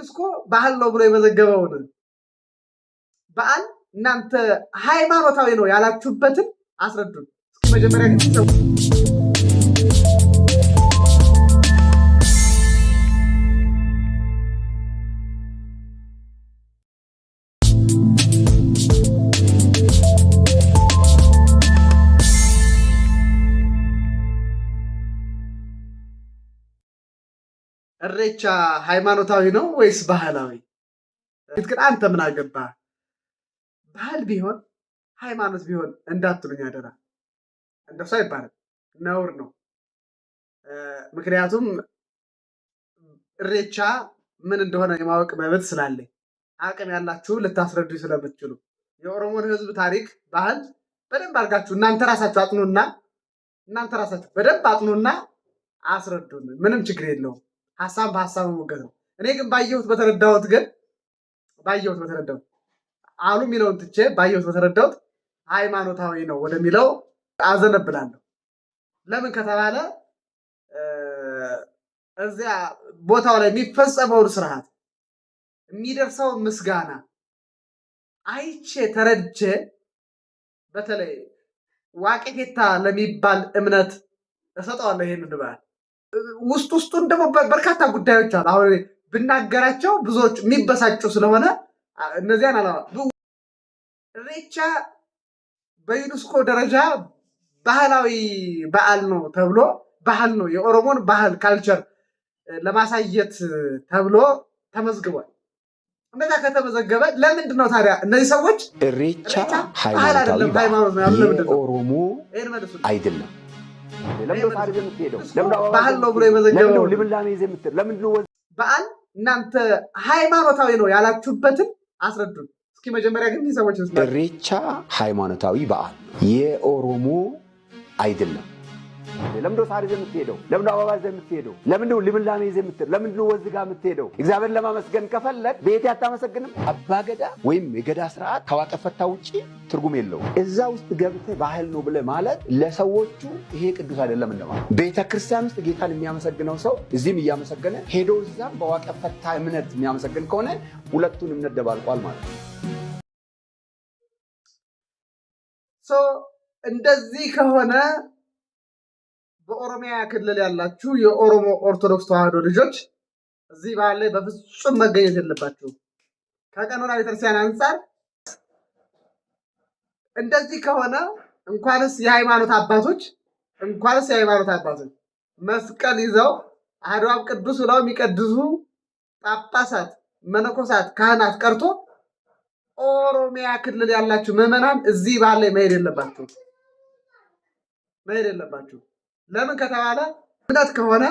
ዩኔስኮ ባህል ነው ብሎ የመዘገበውን በዓል እናንተ ሃይማኖታዊ ነው ያላችሁበትን አስረዱን። እስኪ መጀመሪያ ግን እሬቻ ሃይማኖታዊ ነው ወይስ ባህላዊ? ግን አንተ ምን አገባህ? ባህል ቢሆን ሃይማኖት ቢሆን እንዳትሉኝ አደራ። እንደሱ አይባልም፣ ነውር ነው። ምክንያቱም እሬቻ ምን እንደሆነ የማወቅ መብት ስላለኝ አቅም ያላችሁ ልታስረዱ ስለምትችሉ የኦሮሞን ሕዝብ ታሪክ ባህል በደንብ አድርጋችሁ እናንተ ራሳችሁ በደንብ አጥኑና አስረዱን። ምንም ችግር የለውም። ሀሳብ በሀሳብ መሞገት ነው። እኔ ግን በተረዳሁት አሉ የሚለውን ትቼ በተረዳሁት ሃይማኖታዊ ነው ወደሚለው አዘነብላለሁ። ለምን ከተባለ እዚያ ቦታው ላይ የሚፈጸመውን ስርዓት የሚደርሰውን ምስጋና አይቼ ተረድቼ፣ በተለይ ዋቄፌታ ለሚባል እምነት እሰጠዋለሁ ይሄንን በዓል። ውስጡን ደግሞ በርካታ ጉዳዮች አሉ። አሁን ብናገራቸው ብዙዎች የሚበሳጩ ስለሆነ እነዚያን እሬቻ በዩኔስኮ ደረጃ ባህላዊ በዓል ነው ተብሎ ባህል ነው የኦሮሞን ባህል ካልቸር ለማሳየት ተብሎ ተመዝግቧል። እንደዛ ከተመዘገበ ለምንድን ነው ታዲያ እነዚህ ሰዎች እሬቻ ሃይማኖት የኦሮሞ አይደለም ባህል ነው ብሎ የመዘገበው በዓል እናንተ ሃይማኖታዊ ነው ያላችሁበትን አስረዱን። እስኪ መጀመሪያ ግን ሰዎች እሬቻ ሃይማኖታዊ በዓል የኦሮሞ አይደለም። ለምንድነው ሳር ይዘህ የምትሄደው? ለምንድነው አበባ ይዘህ የምትሄደው? ለምንድነው ልምላሜ ይዘህ የምትሄደው? ለምንድነው ወዝ ጋር የምትሄደው? እግዚአብሔር ለማመስገን ከፈለግ ቤት አታመሰግንም? አባገዳ ወይም የገዳ ስርዓት ከዋቀፈታ ውጪ ትርጉም የለውም። እዛ ውስጥ ገብተህ ባህል ነው ብለህ ማለት ለሰዎቹ ይሄ ቅዱስ አይደለም እንደማለት። ቤተክርስቲያን ውስጥ ጌታን የሚያመሰግነው ሰው እዚህም እያመሰገነ ሄዶ እዛም በዋቀፈታ እምነት የሚያመሰግን ከሆነ ሁለቱን እምነት ደባልቋል ማለት ነው። እንደዚህ ከሆነ በኦሮሚያ ክልል ያላችሁ የኦሮሞ ኦርቶዶክስ ተዋህዶ ልጆች እዚህ በዓል ላይ በፍጹም መገኘት የለባችሁ። ከቀኖና ቤተክርስቲያን አንጻር እንደዚህ ከሆነ እንኳንስ የሃይማኖት አባቶች መስቀል ይዘው አሐዱ አብ ቅዱስ ብለው የሚቀድሱ ጳጳሳት፣ መነኮሳት፣ ካህናት ቀርቶ ኦሮሚያ ክልል ያላችሁ ምዕመናን እዚህ በዓል ላይ መሄድ የለባችሁ። ለምን ከተባለ እምነት ከሆነ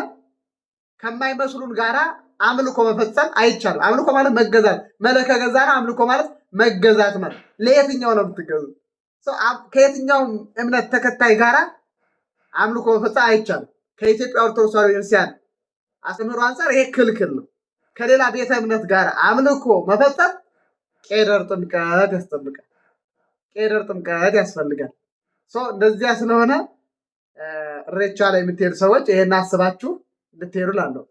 ከማይመስሉን ጋራ አምልኮ መፈጸም አይቻልም። አምልኮ ማለት መገዛት፣ መለከ ገዛና አምልኮ ማለት መገዛት ማለት። ለየትኛው ነው የምትገዙ? ከየትኛውም እምነት ተከታይ ጋራ አምልኮ መፈጸም አይቻልም። ከኢትዮጵያ ኦርቶዶክስ ተዋሕዶ ቤተክርስቲያን አስተምህሮ አንጻር ይሄ ክልክል ነው። ከሌላ ቤተ እምነት ጋር አምልኮ መፈጸም ቄደር ጥምቀት ያስፈልጋል። እንደዚያ ስለሆነ እሬቻ ላይ የምትሄዱ ሰዎች ይሄን አስባችሁ እንድትሄዱ ላለሁ።